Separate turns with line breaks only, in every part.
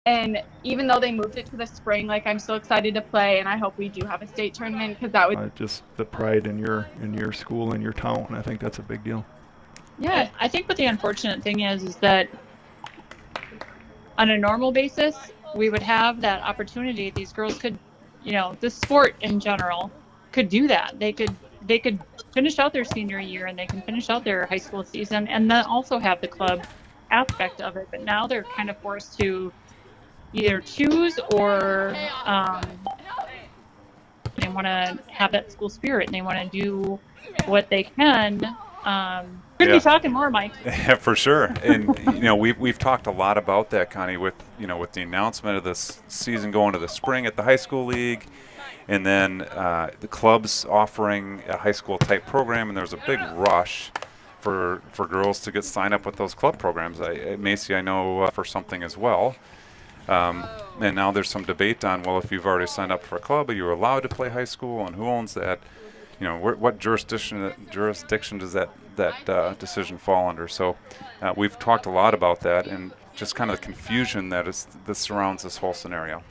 And even though they moved it to the spring, like, I'm so excited to play, and I hope we do have a state tournament because that would.
Just the pride in your school and your town. I think that's a big deal.
Yeah, I think what the unfortunate thing is that on a normal basis, we would have that opportunity. These girls could, the sport in general could do that. They could finish out their senior year and they can finish out their high school season and then also have the club aspect of it. But now they're kind of forced to either choose or they want to have that school spirit and they want to do what they can. We're going to be talking more, Mike.
Yeah, for sure. And we've talked a lot about that, Connie, with the announcement of this season going to the spring at the high school league, and then the clubs offering a high school type program, and there's a big rush for girls to get signed up with those club programs. Macy, I know for something as well. And now there's some debate on, well, if you've already signed up for a club, are you allowed to play high school, and who owns that? What jurisdiction does that decision fall under? So we've talked a lot about that and just kind of the confusion that surrounds this whole scenario.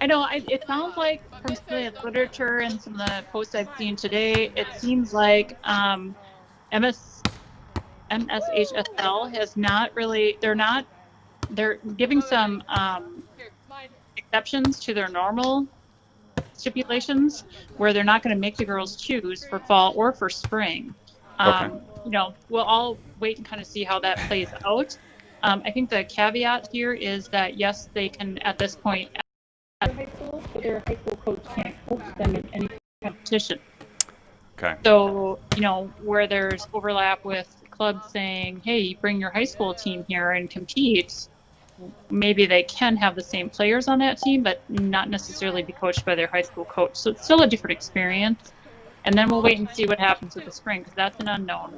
I know it sounds like from some of the literature and some of the posts I've seen today, it seems like MSHSL has not really. They're giving some exceptions to their normal stipulations where they're not going to make the girls choose for fall or for spring.
Okay.
We'll all wait and kind of see how that plays out. I think the caveat here is that yes, they can at this point at high school, but their high school coach can't coach them in any competition.
Okay.
So, where there's overlap with clubs saying, hey, bring your high school team here and compete, maybe they can have the same players on that team, but not necessarily be coached by their high school coach. So it's still a different experience. And then we'll wait and see what happens with the spring, because that's an unknown.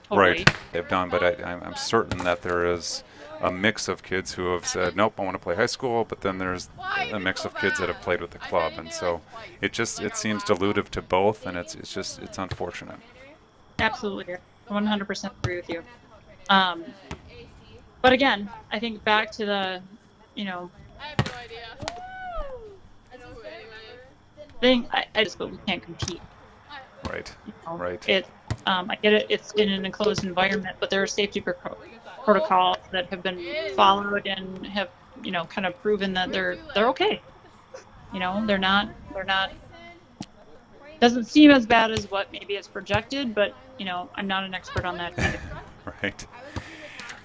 Totally.
Right, they've done, but I'm certain that there is a mix of kids who have said, nope, I want to play high school, but then there's a mix of kids that have played with the club. And so it seems dilutive to both, and it's unfortunate.
Absolutely. 100% agree with you. But again, I think back to the,
I have no idea.
thing, I just feel we can't compete.
Right.
Right. I get it. It's in an enclosed environment, but there are safety protocols that have been followed and have, kind of proven that they're okay. They're not. Doesn't seem as bad as what maybe is projected, but I'm not an expert on that either.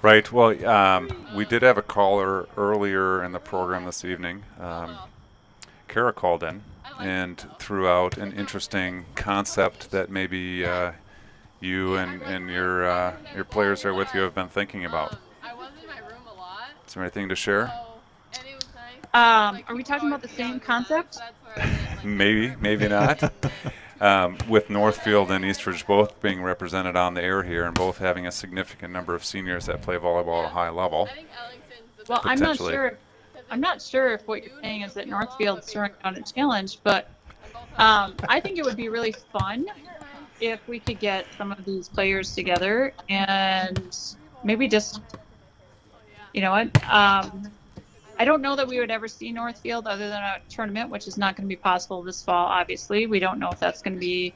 Right. Well, we did have a caller earlier in the program this evening. Kara called in and threw out an interesting concept that maybe you and your players here with you have been thinking about.
I was in my room a lot.
Is there anything to share?
And it was nice.
Are we talking about the same concept?
Maybe not. With Northfield and Eastridge both being represented on the air here and both having a significant number of seniors that play volleyball at a high level.
I think Ellington's the
Well, I'm not
Potentially.
sure. I'm not sure if what you're saying is that Northfield's throwing down a challenge, but I think it would be really fun if we could get some of these players together and maybe just, I don't know that we would ever see Northfield other than a tournament, which is not going to be possible this fall, obviously. We don't know if that's going to be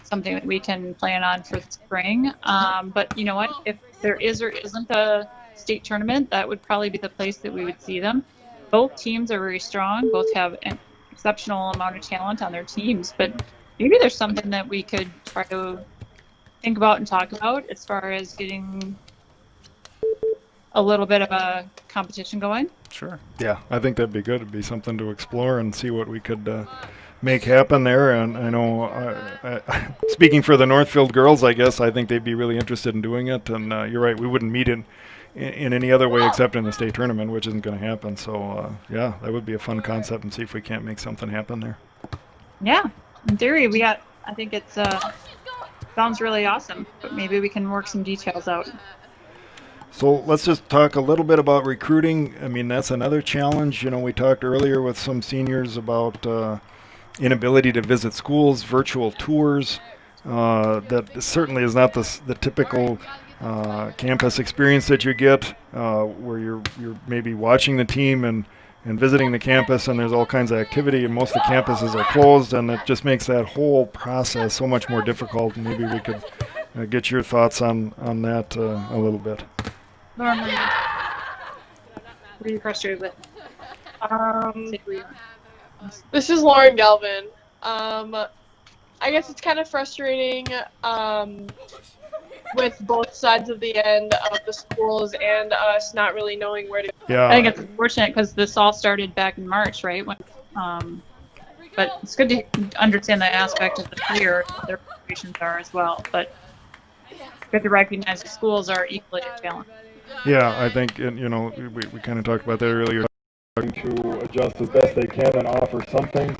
something that we can plan on for the spring. But you know what? If there is or isn't a state tournament, that would probably be the place that we would see them. Both teams are very strong. Both have an exceptional amount of talent on their teams. But maybe there's something that we could try to think about and talk about as far as getting a little bit of a competition going.
Sure.
Yeah, I think that'd be good. It'd be something to explore and see what we could make happen there. And I know, speaking for the Northfield girls, I guess I think they'd be really interested in doing it. And you're right, we wouldn't meet in any other way except in the state tournament, which isn't going to happen. So yeah, that would be a fun concept, and see if we can't make something happen there.
Yeah, in theory, I think it's sounds really awesome, but maybe we can work some details out.
So let's just talk a little bit about recruiting. I mean, that's another challenge. We talked earlier with some seniors about inability to visit schools, virtual tours. That certainly is not the typical campus experience that you get, where you're maybe watching the team and visiting the campus, and there's all kinds of activity, and most of the campuses are closed, and it just makes that whole process so much more difficult. And maybe we could get your thoughts on that a little bit.
Norman, what are you frustrated with?
This is Lauren Galvin. I guess it's kind of frustrating with both sides of the end of the schools and us not really knowing where to go.
Yeah,
I think it's unfortunate because this all started back in March, right? When, but it's good to understand that aspect of the fear what their preparations are as well. But good to recognize the schools are equally a challenge.
Yeah, I think, we kind of talked about that earlier. Trying to adjust as best they can and offer something.